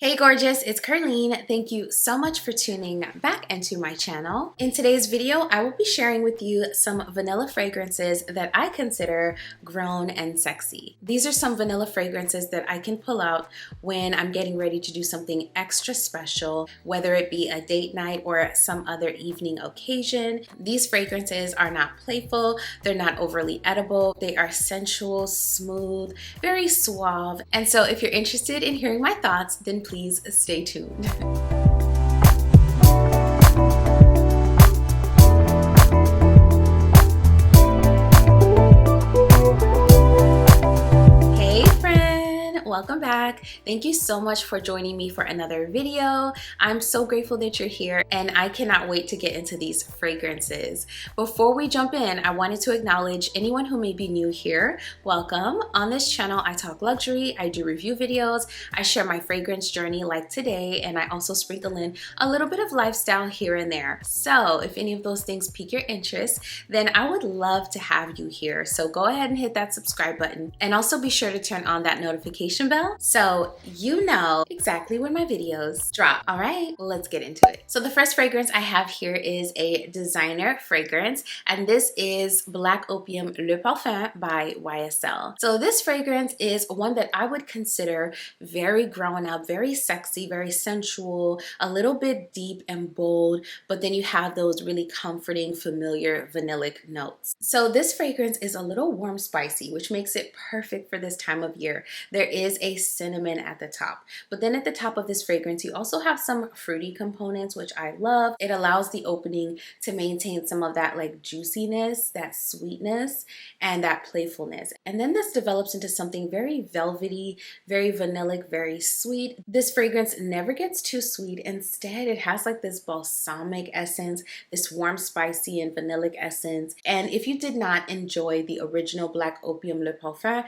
Hey gorgeous, it's Ker-leen. Thank you so much for tuning back into my channel. In today's video, I will be sharing with you some vanilla fragrances that I consider grown and sexy. These are some vanilla fragrances that I can pull out when I'm getting ready to do something extra special, whether it be a date night or some other evening occasion. These fragrances are not playful, they're not overly edible, they are sensual, smooth, very suave. And so if you're interested in hearing my thoughts, then please stay tuned. Welcome back. Thank you so much for joining me for another video. I'm so grateful that you're here and I cannot wait to get into these fragrances. Before we jump in, I wanted to acknowledge anyone who may be new here. Welcome. On this channel, I talk luxury, I do review videos, I share my fragrance journey like today, and I also sprinkle in a little bit of lifestyle here and there. So if any of those things pique your interest, then I would love to have you here. So go ahead and hit that subscribe button and also be sure to turn on that notification bell so you know exactly when my videos drop. All right, let's get into it. So the first fragrance I have here is a designer fragrance, and this is Black Opium Le Parfum by YSL. So this fragrance is one that I would consider very grown up, very sexy, very sensual, a little bit deep and bold, but then you have those really comforting, familiar vanillic notes. So this fragrance is a little warm spicy, which makes it perfect for this time of year. There is a cinnamon at the top, but then at the top of this fragrance you also have some fruity components, which I love. It allows the opening to maintain some of that like juiciness, that sweetness, and that playfulness, and then this develops into something very velvety, very vanillic, very sweet. This fragrance never gets too sweet. Instead, it has like this balsamic essence, this warm spicy and vanillic essence. And if you did not enjoy the original Black Opium Le Parfum,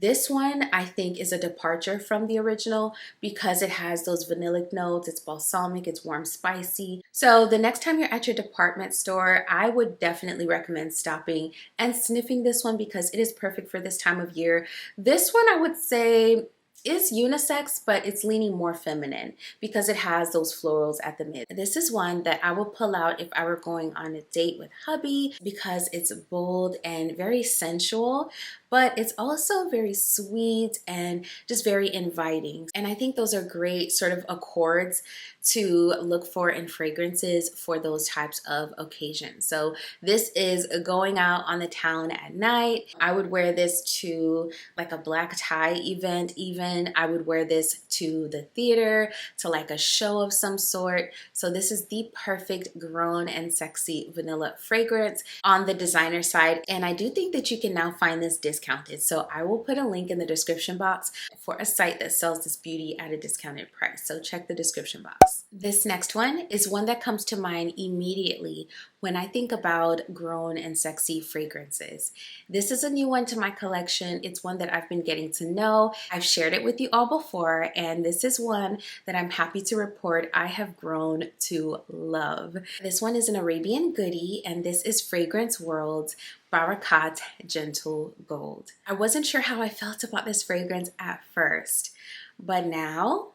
this one I think is a departure from the original because it has those vanillic notes, it's balsamic, it's warm spicy. So the next time you're at your department store, I would definitely recommend stopping and sniffing this one because it is perfect for this time of year. This one I would say is unisex, but it's leaning more feminine because it has those florals at the mid. This is one that I would pull out if I were going on a date with hubby because it's bold and very sensual, but it's also very sweet and just very inviting. And I think those are great sort of accords to look for in fragrances for those types of occasions. So this is going out on the town at night. I would wear this to like a black tie event even. I would wear this to the theater, to like a show of some sort. So this is the perfect grown and sexy vanilla fragrance on the designer side. And I do think that you can now find this discounted. So I will put a link in the description box for a site that sells this beauty at a discounted price. So check the description box. This next one is one that comes to mind immediately when I think about grown and sexy fragrances. This is a new one to my collection. It's one that I've been getting to know. I've shared it with you all before, and this is one that I'm happy to report I have grown to love. This one is an Arabian goodie, and this is Fragrance World's Barot Gentle Gold. I wasn't sure how I felt about this fragrance at first, but now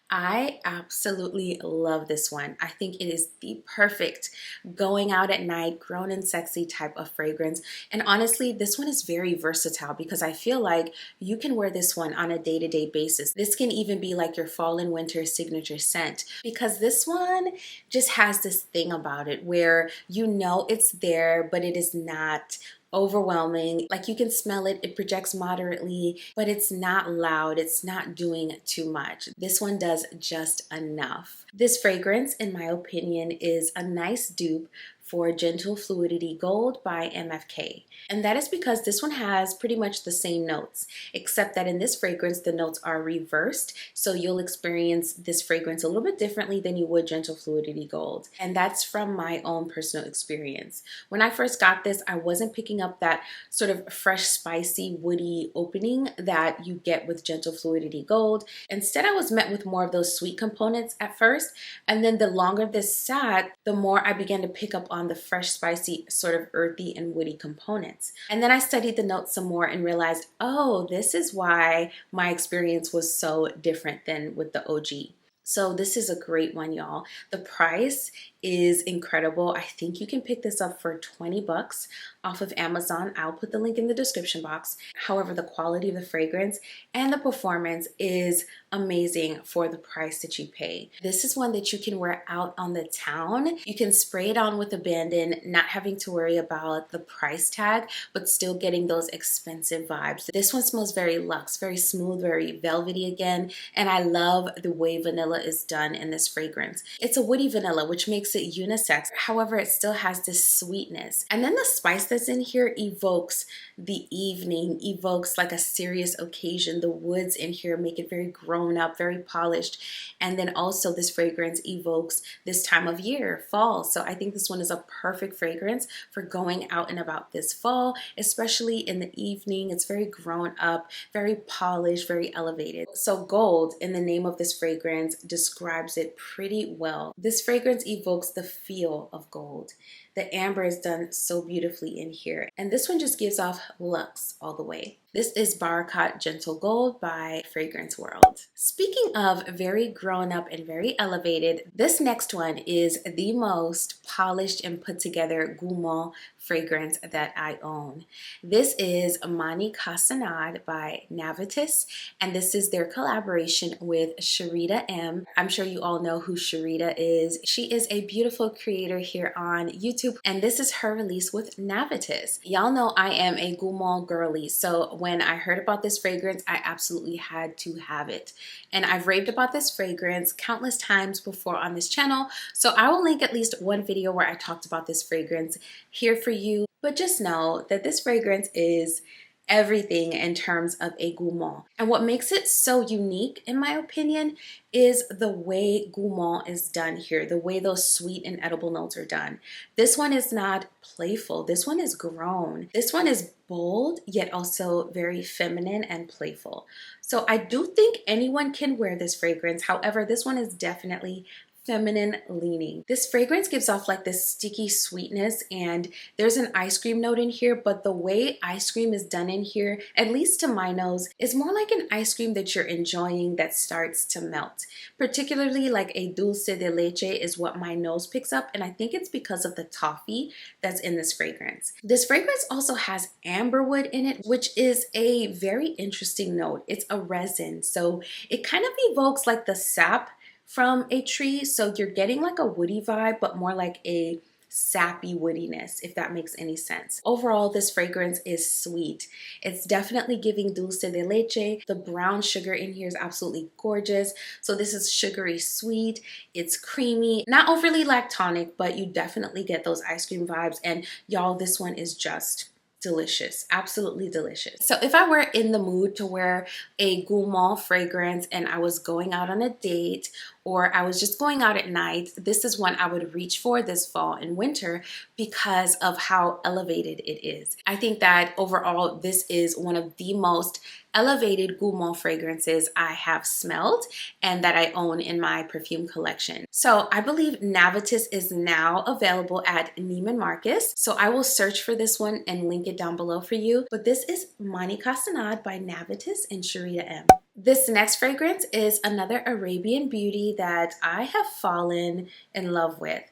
I absolutely love this one. I think it is the perfect going out at night, grown and sexy type of fragrance. And honestly, this one is very versatile because I feel like you can wear this one on a day-to-day basis. This can even be like your fall and winter signature scent because this one just has this thing about it where you know it's there, but it is not overwhelming. Like you can smell it, it projects moderately, but it's not loud, it's not doing too much. This one does just enough. This fragrance, in my opinion, is a nice dupe for Gentle Fluidity Gold by MFK. And that is because this one has pretty much the same notes, except that in this fragrance, the notes are reversed. So you'll experience this fragrance a little bit differently than you would Gentle Fluidity Gold. And that's from my own personal experience. When I first got this, I wasn't picking up that sort of fresh, spicy, woody opening that you get with Gentle Fluidity Gold. Instead, I was met with more of those sweet components at first. And then the longer this sat, the more I began to pick up on the fresh, spicy, sort of earthy and woody components. And then I studied the notes some more and realized, oh, this is why my experience was so different than with the OG. So this is a great one, y'all. The price is incredible. I think you can pick this up for 20 bucks off of Amazon. I'll put the link in the description box. However, the quality of the fragrance and the performance is amazing for the price that you pay. This is one that you can wear out on the town. You can spray it on with abandon, not having to worry about the price tag, but still getting those expensive vibes. This one smells very luxe, very smooth, very velvety again, and I love the way vanilla is done in this fragrance. It's a woody vanilla, which makes it unisex. However, it still has this sweetness. And then the spice that's in here evokes the evening, evokes like a serious occasion. The woods in here make it very grown up, very polished. And then also this fragrance evokes this time of year, fall. So I think this one is a perfect fragrance for going out and about this fall, especially in the evening. It's very grown up, very polished, very elevated. So gold in the name of this fragrance describes it pretty well. This fragrance evokes the feel of gold. The amber is done so beautifully in here. And this one just gives off luxe all the way. This is Barot Gentle Gold by Fragrance World. Speaking of very grown up and very elevated, this next one is the most polished and put together gourmand fragrance that I own. This is Mani Casanad by Navius, and this is their collaboration with Sharita M. I'm sure you all know who Sharita is. She is a beautiful creator here on YouTube, and this is her release with Navius. Y'all know I am a gourmand girly, so when I heard about this fragrance, I absolutely had to have it. And I've raved about this fragrance countless times before on this channel, so I will link at least one video where I talked about this fragrance here for you. But just know that this fragrance is everything in terms of a gourmand. And what makes it so unique, in my opinion, is the way gourmand is done here, the way those sweet and edible notes are done. This one is not playful. This one is grown. This one is bold, yet also very feminine and playful. So I do think anyone can wear this fragrance. However, this one is definitely feminine leaning. This fragrance gives off like this sticky sweetness, and there's an ice cream note in here, but the way ice cream is done in here, at least to my nose, is more like an ice cream that you're enjoying that starts to melt. Particularly like a dulce de leche is what my nose picks up, and I think it's because of the toffee that's in this fragrance. This fragrance also has amberwood in it, which is a very interesting note. It's a resin, so it kind of evokes like the sap from a tree, so you're getting like a woody vibe, but more like a sappy woodiness, if that makes any sense. Overall, this fragrance is sweet. It's definitely giving dulce de leche. The brown sugar in here is absolutely gorgeous. So this is sugary sweet. It's creamy, not overly lactonic, but you definitely get those ice cream vibes. And y'all, this one is just delicious, absolutely delicious. So if I were in the mood to wear a gourmand fragrance and I was going out on a date, or I was just going out at night, this is one I would reach for this fall and winter because of how elevated it is. I think that overall, this is one of the most elevated gourmand fragrances I have smelled and that I own in my perfume collection. So I believe Navius is now available at Neiman Marcus. So I will search for this one and link it down below for you. But this is Mani Casanad by Navius and Sharita M. This next fragrance is another Arabian beauty that I have fallen in love with.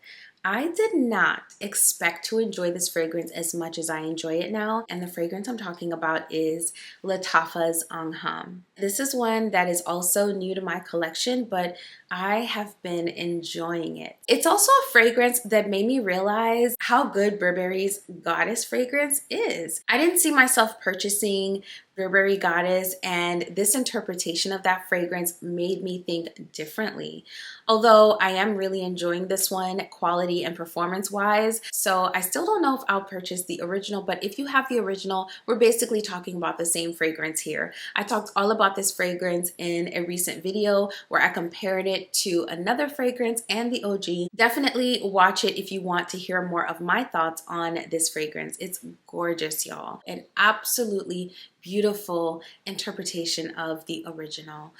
I did not expect to enjoy this fragrance as much as I enjoy it now, and the fragrance I'm talking about is Lattafa's Anham. This is one that is also new to my collection, but I have been enjoying it. It's also a fragrance that made me realize how good Burberry's Goddess fragrance is. I didn't see myself purchasing Burberry Goddess, and this interpretation of that fragrance made me think differently. Although I am really enjoying this one quality and performance wise, so I still don't know if I'll purchase the original, but if you have the original, we're basically talking about the same fragrance here. I talked all about this fragrance in a recent video where I compared it to another fragrance and the OG. Definitely watch it if you want to hear more of my thoughts on this fragrance. It's gorgeous, y'all. An absolutely beautiful interpretation of the original.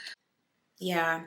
Yeah,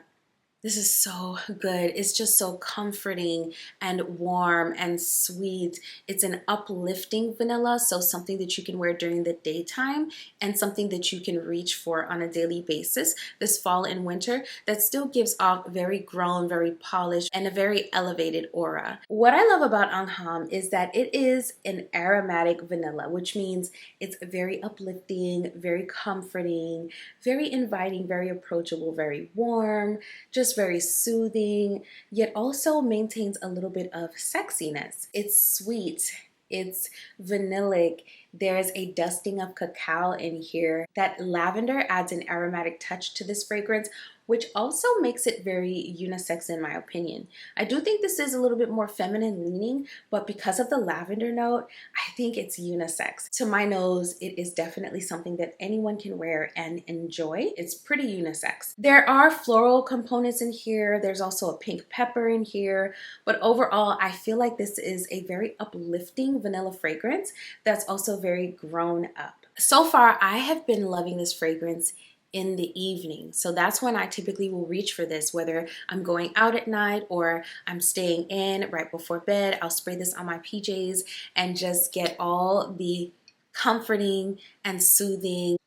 This is so good. It's just so comforting and warm and sweet. It's an uplifting vanilla, so something that you can wear during the daytime and something that you can reach for on a daily basis this fall and winter that still gives off very grown, very polished, and a very elevated aura. What I love about Anham is that it is an aromatic vanilla, which means it's very uplifting, very comforting, very inviting, very approachable, very warm, just very soothing, yet also maintains a little bit of sexiness. It's sweet, it's vanillic. There's a dusting of cacao in here. That lavender adds an aromatic touch to this fragrance, which also makes it very unisex in my opinion. I do think this is a little bit more feminine leaning, but because of the lavender note, I think it's unisex. To my nose, it is definitely something that anyone can wear and enjoy. It's pretty unisex. There are floral components in here. There's also a pink pepper in here, but overall, I feel like this is a very uplifting vanilla fragrance that's also very grown up. So far, I have been loving this fragrance in the evening. So that's when I typically will reach for this, whether I'm going out at night or I'm staying in right before bed. I'll spray this on my PJs and just get all the comforting and soothing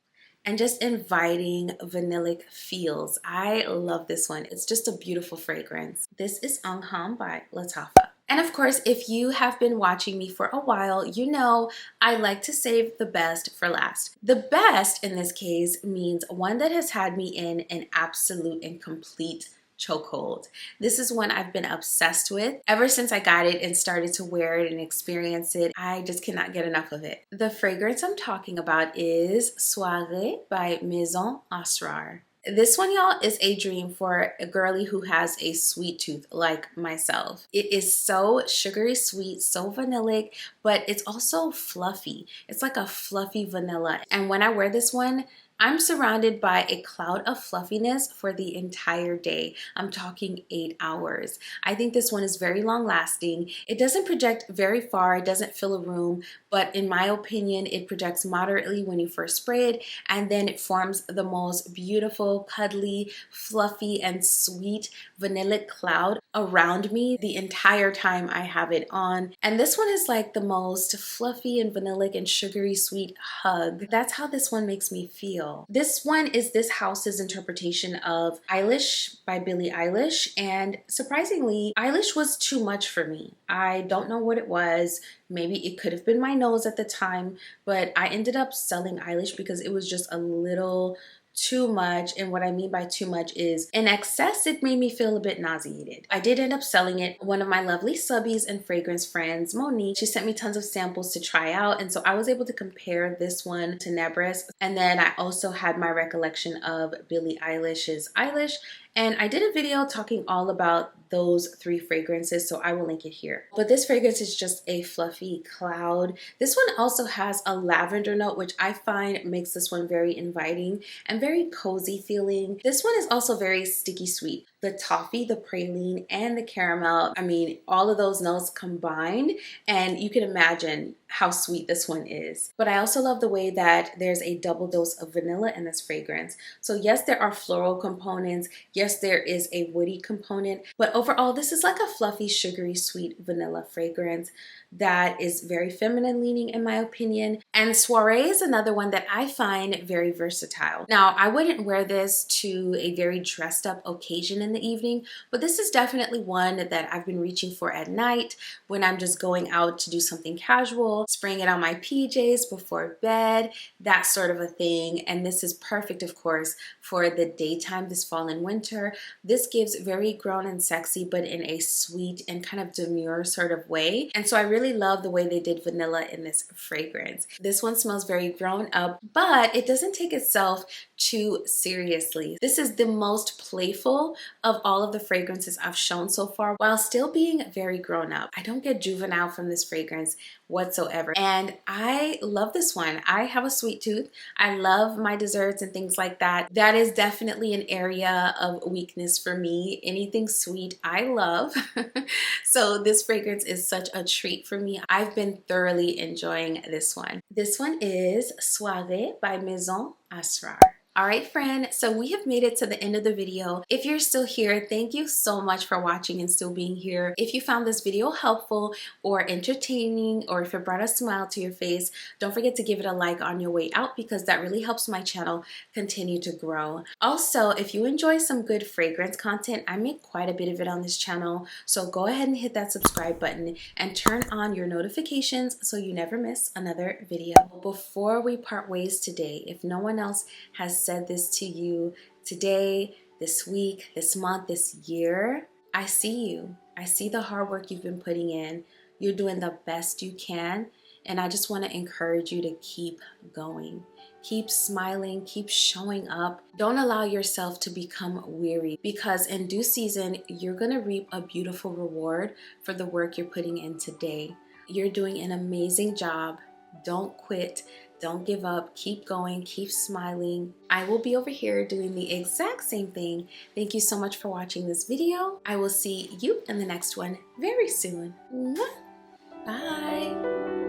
and just inviting vanillic feels. I love this one. It's just a beautiful fragrance. This is Anham by Lattafa. And of course, if you have been watching me for a while, you know I like to save the best for last. The best in this case means one that has had me in an absolute and complete chokehold. This is one I've been obsessed with ever since I got it and started to wear it and experience it. I just cannot get enough of it. The fragrance I'm talking about is Soirée by Maison Asrar. This one, y'all, is a dream for a girly who has a sweet tooth like myself. It is so sugary sweet, so vanillic, but it's also fluffy. It's like a fluffy vanilla. And when I wear this one, I'm surrounded by a cloud of fluffiness for the entire day. I'm talking 8 hours. I think this one is very long lasting. It doesn't project very far, it doesn't fill a room, but in my opinion, it projects moderately when you first spray it, and then it forms the most beautiful, cuddly, fluffy, and sweet vanillic cloud around me the entire time I have it on. And this one is like the most fluffy and vanillic and sugary sweet hug. That's how this one makes me feel. This one is this house's interpretation of Eilish by Billie Eilish, and surprisingly, Eilish was too much for me. I don't know what it was. Maybe it could have been my nose at the time, but I ended up selling Eilish because it was just a little too much. And what I mean by too much is in excess, it made me feel a bit nauseated. I did end up selling it. One of my lovely subbies and fragrance friends, Monique, she sent me tons of samples to try out. And so I was able to compare this one to Nebris. And then I also had my recollection of Billie Eilish's Eilish. And I did a video talking all about those 3 fragrances, so I will link it here. But this fragrance is just a fluffy cloud. This one also has a lavender note, which I find makes this one very inviting and very cozy feeling. This one is also very sticky sweet. The toffee, the praline, and the caramel, I mean, all of those notes combined, and you can imagine how sweet this one is. But I also love the way that there's a double dose of vanilla in this fragrance. So yes, there are floral components. Yes, there is a woody component, but overall, this is like a fluffy, sugary, sweet vanilla fragrance that is very feminine leaning in my opinion. And Soirée is another one that I find very versatile. Now, I wouldn't wear this to a very dressed up occasion in the evening, but this is definitely one that I've been reaching for at night when I'm just going out to do something casual, spraying it on my PJs before bed, that sort of a thing. And this is perfect, of course, for the daytime this fall and winter. This gives very grown and sexy, but in a sweet and kind of demure sort of way. And so I really love the way they did vanilla in this fragrance. This one smells very grown up, but it doesn't take itself too seriously. This is the most playful of all of the fragrances I've shown so far while still being very grown up. I don't get juvenile from this fragrance whatsoever. And I love this one. I have a sweet tooth. I love my desserts and things like that. That is definitely an area of weakness for me. Anything sweet, I love. So this fragrance is such a treat for me. I've been thoroughly enjoying this one. This one is Soirée by Maison Asrar. All right, friend, so we have made it to the end of the video. If you're still here, thank you so much for watching and still being here. If you found this video helpful or entertaining, or if it brought a smile to your face, don't forget to give it a like on your way out because that really helps my channel continue to grow. Also, if you enjoy some good fragrance content, I make quite a bit of it on this channel, so go ahead and hit that subscribe button and turn on your notifications so you never miss another video. Before we part ways today, if no one else has said this to you today, this week, this month, this year, I see you. I see the hard work you've been putting in. You're doing the best you can, and I just want to encourage you to keep going. Keep smiling, keep showing up. Don't allow yourself to become weary, because in due season, you're going to reap a beautiful reward for the work you're putting in today. You're doing an amazing job. Don't quit. Don't give up. Keep going. Keep smiling. I will be over here doing the exact same thing. Thank you so much for watching this video. I will see you in the next one very soon. Bye.